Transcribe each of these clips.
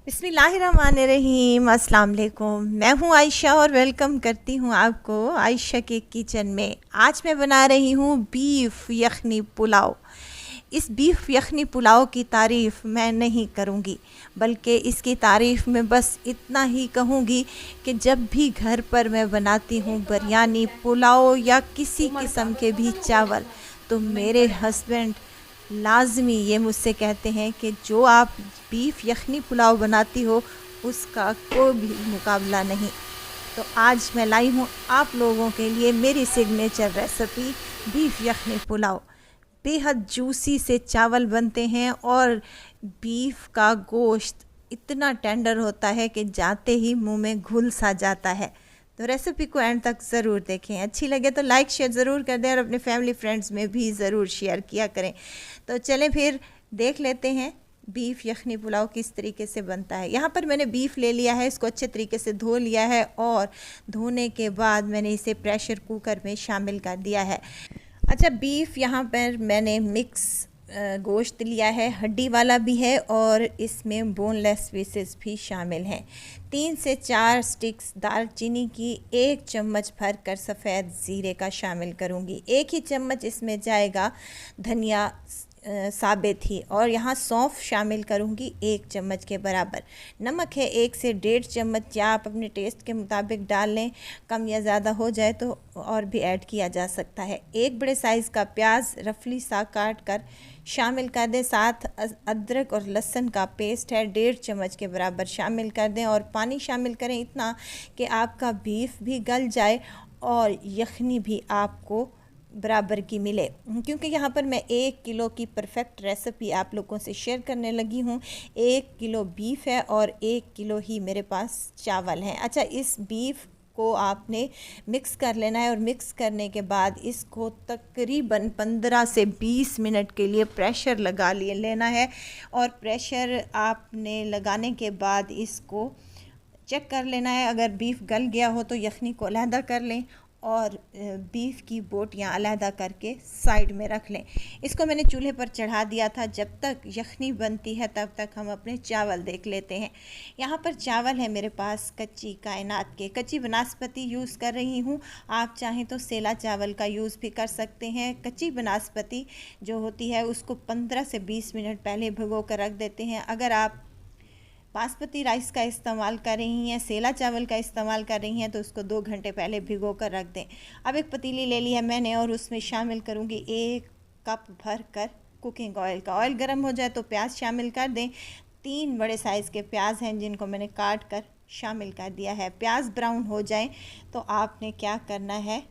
बिस्मिल्लाहिर्रहमानिर्रहीम। अस्सलाम वालेकुम। मैं हूँ आयशा और वेलकम करती हूँ आपको आयशा के किचन में। आज मैं बना रही हूँ बीफ यखनी पुलाव। इस बीफ यखनी पुलाव की तारीफ़ मैं नहीं करूँगी, बल्कि इसकी तारीफ़ में बस इतना ही कहूँगी कि जब भी घर पर मैं बनाती हूँ बिरयानी, पुलाव या किसी किस्म के भी चावल, तो मेरे हस्बैंड लाजमी ये मुझसे कहते हैं कि जो आप बीफ यखनी पुलाव बनाती हो उसका कोई भी मुकाबला नहीं। तो आज मैं लाई हूँ आप लोगों के लिए मेरी सिग्नेचर रेसिपी बीफ यखनी पुलाव। बेहद जूसी से चावल बनते हैं और बीफ का गोश्त इतना टेंडर होता है कि जाते ही मुंह में घुल सा जाता है। तो रेसिपी को एंड तक ज़रूर देखें। अच्छी लगे तो लाइक शेयर ज़रूर कर दें और अपने फैमिली फ्रेंड्स में भी ज़रूर शेयर किया करें। तो चलें फिर देख लेते हैं बीफ यखनी पुलाव किस तरीके से बनता है। यहाँ पर मैंने बीफ ले लिया है, इसको अच्छे तरीके से धो लिया है और धोने के बाद मैंने इसे प्रेशर कुकर में शामिल कर दिया है। अच्छा, बीफ यहाँ पर मैंने मिक्स गोश्त लिया है, हड्डी वाला भी है और इसमें बोनलेस पीसेस भी शामिल हैं। 3 से 4 स्टिक्स दालचीनी की, 1 चम्मच भर कर सफ़ेद ज़ीरे का शामिल करूँगी। 1 ही चम्मच इसमें जाएगा धनिया साबित ही, और यहाँ सौंफ शामिल करूँगी 1 चम्मच के बराबर। नमक है 1 से 1.5 चम्मच, या आप अपने टेस्ट के मुताबिक डाल लें, कम या ज़्यादा हो जाए तो और भी ऐड किया जा सकता है। 1 बड़े साइज़ का प्याज रफली सा काट कर शामिल कर दें। साथ अदरक और लहसुन का पेस्ट है 1.5 चम्मच के बराबर शामिल कर दें और पानी शामिल करें इतना कि आपका बीफ भी गल जाए और यखनी भी आपको बराबर की मिले। क्योंकि यहाँ पर मैं 1 किलो की परफेक्ट रेसिपी आप लोगों से शेयर करने लगी हूँ। 1 किलो बीफ है और 1 किलो ही मेरे पास चावल हैं। अच्छा, इस बीफ को आपने मिक्स कर लेना है और मिक्स करने के बाद इसको तकरीबन 15 से 20 मिनट के लिए प्रेशर लगा लेना है। और प्रेशर आपने लगाने के बाद इसको चेक कर लेना है। अगर बीफ गल गया हो तो यखनी को अलहदा कर लें और बीफ की बोटियाँ अलहदा करके साइड में रख लें। इसको मैंने चूल्हे पर चढ़ा दिया था। जब तक यखनी बनती है तब तक हम अपने चावल देख लेते हैं। यहाँ पर चावल है मेरे पास कच्ची कायनात के, कच्ची बनास्पति यूज़ कर रही हूँ। आप चाहें तो सेला चावल का यूज़ भी कर सकते हैं। कच्ची बनास्पति जो होती है उसको 15 से 20 मिनट पहले भिगो कर रख देते हैं। अगर आप बासमती राइस का इस्तेमाल कर रही हैं, सेला चावल का इस्तेमाल कर रही हैं, तो उसको 2 घंटे पहले भिगो कर रख दें। अब एक पतीली ले ली है मैंने और उसमें शामिल करूँगी 1 कप भर कर कुकिंग ऑयल का। ऑयल गर्म हो जाए तो प्याज शामिल कर दें। 3 बड़े साइज़ के प्याज हैं जिनको मैंने काट कर शामिल कर दिया है। प्याज ब्राउन हो जाए तो आपने क्या करना है,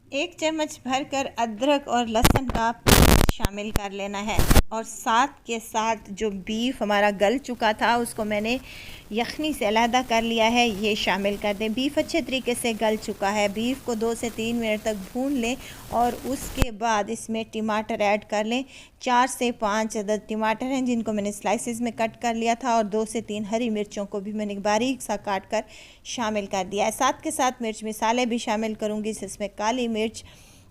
1 चम्मच भर कर अदरक और लहसुन का पेस्ट शामिल कर लेना है। और साथ के साथ जो बीफ हमारा गल चुका था उसको मैंने यखनी से अलहदा कर लिया है, ये शामिल कर दें। बीफ अच्छे तरीके से गल चुका है। बीफ को 2 से 3 मिनट तक भून लें और उसके बाद इसमें टमाटर ऐड कर लें। 4 से 5 अदद टमाटर हैं जिनको मैंने स्लाइसेस में कट कर लिया था और 2 से 3 हरी मिर्चों को भी मैंने बारीक सा काट कर शामिल कर दिया है। साथ के साथ मिर्च मसाले भी शामिल करूँगी, जिसमें काली मिर्च,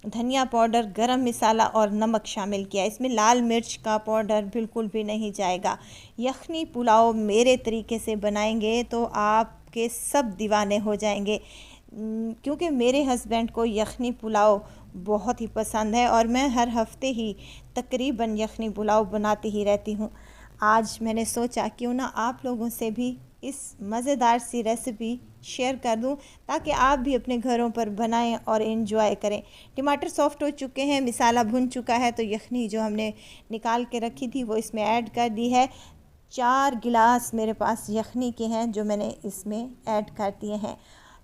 धनिया पाउडर, गरम मसाला और नमक शामिल किया। इसमें लाल मिर्च का पाउडर बिल्कुल भी नहीं जाएगा। यखनी पुलाव मेरे तरीके से बनाएंगे तो आपके सब दीवाने हो जाएंगे, क्योंकि मेरे हस्बैंड को यखनी पुलाव बहुत ही पसंद है और मैं हर हफ्ते ही तकरीबन यखनी पुलाव बनाती ही रहती हूँ। आज मैंने सोचा क्यों ना आप लोगों से भी इस मज़ेदार सी रेसिपी शेयर कर दूं ताकि आप भी अपने घरों पर बनाएं और एंजॉय करें। टमाटर सॉफ्ट हो चुके हैं, मसाला भुन चुका है, तो यखनी जो हमने निकाल के रखी थी वो इसमें ऐड कर दी है। 4 गिलास मेरे पास यखनी के हैं जो मैंने इसमें ऐड कर दिए हैं।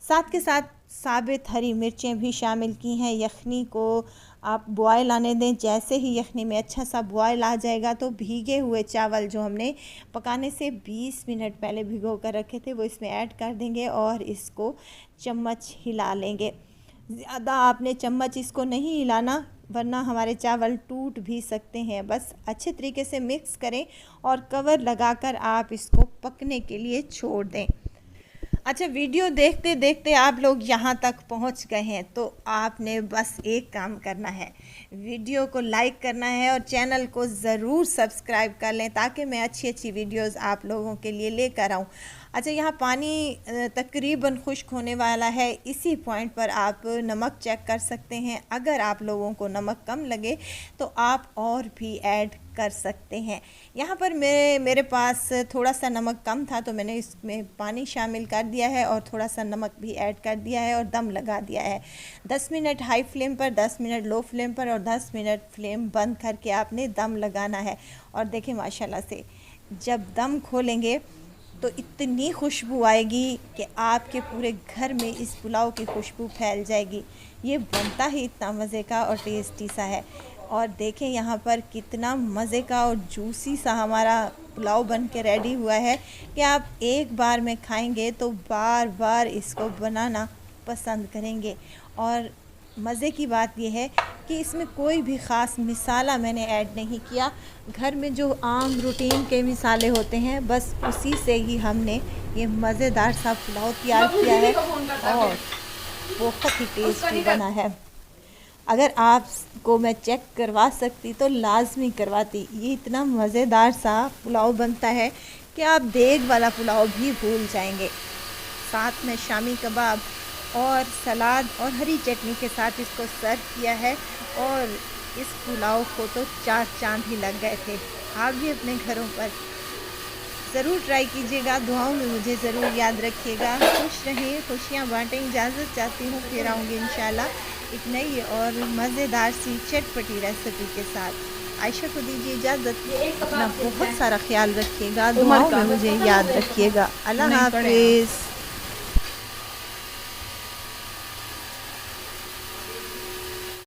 साथ के साथ साबित हरी मिर्चें भी शामिल की हैं। यखनी को आप बॉयल आने दें। जैसे ही यखनी में अच्छा सा बॉयल आ जाएगा तो भीगे हुए चावल जो हमने पकाने से 20 मिनट पहले भिगो कर रखे थे वो इसमें ऐड कर देंगे और इसको चम्मच हिला लेंगे। ज़्यादा आपने चम्मच इसको नहीं हिलाना वरना हमारे चावल टूट भी सकते हैं। बस अच्छे तरीके से मिक्स करें और कवर लगाकर आप इसको पकने के लिए छोड़ दें। अच्छा, वीडियो देखते देखते आप लोग यहाँ तक पहुँच गए हैं तो आपने बस एक काम करना है, वीडियो को लाइक करना है और चैनल को ज़रूर सब्सक्राइब कर लें ताकि मैं अच्छी अच्छी वीडियोस आप लोगों के लिए लेकर आऊँ। अच्छा, यहाँ पानी तकरीबन खुश्क होने वाला है। इसी पॉइंट पर आप नमक चेक कर सकते हैं। अगर आप लोगों को नमक कम लगे तो आप और भी ऐड कर सकते हैं। यहाँ पर मेरे पास थोड़ा सा नमक कम था तो मैंने इसमें पानी शामिल कर दिया है और थोड़ा सा नमक भी ऐड कर दिया है और दम लगा दिया है। 10 मिनट हाई फ्लेम पर, 10 मिनट लो फ्लेम पर और 10 मिनट फ्लेम बंद करके आपने दम लगाना है। और देखें माशाल्लाह से जब दम खोलेंगे तो इतनी खुशबू आएगी कि आपके पूरे घर में इस पुलाव की खुशबू फैल जाएगी। ये बनता ही इतना मज़े का और टेस्टी सा है। और देखें यहाँ पर कितना मज़े का और जूसी सा हमारा पुलाव बन के रेडी हुआ है कि आप एक बार में खाएंगे तो बार बार इसको बनाना पसंद करेंगे। और मज़े की बात यह है कि इसमें कोई भी ख़ास मिसाला मैंने ऐड नहीं किया। घर में जो आम रूटीन के मिसाले होते हैं बस उसी से ही हमने ये मज़ेदार सा पुलाव तैयार किया है और बहुत ही टेस्टी बना है। अगर आपको मैं चेक करवा सकती तो लाजमी करवाती। ये इतना मज़ेदार सा पुलाव बनता है कि आप देग वाला पुलाव भी भूल जाएंगे। साथ में शामी कबाब और सलाद और हरी चटनी के साथ इसको सर्व किया है और इस पुलाव को तो 4 चांद ही लग गए थे। आप भी अपने घरों पर ज़रूर ट्राई कीजिएगा। दुआओं में मुझे ज़रूर याद रखिएगा। खुश रहें, खुशियाँ बांटें। इजाज़त चाहती हूँ, फिर आऊँगी इंशाल्लाह एक नई और मज़ेदार सी चटपटी रेसिपी के साथ। आयशा को दीजिए इजाज़त। अपना बहुत सारा ख्याल रखिएगा, दुआओं में मुझे याद रखिएगा। अल्लाह हाफ़िज़।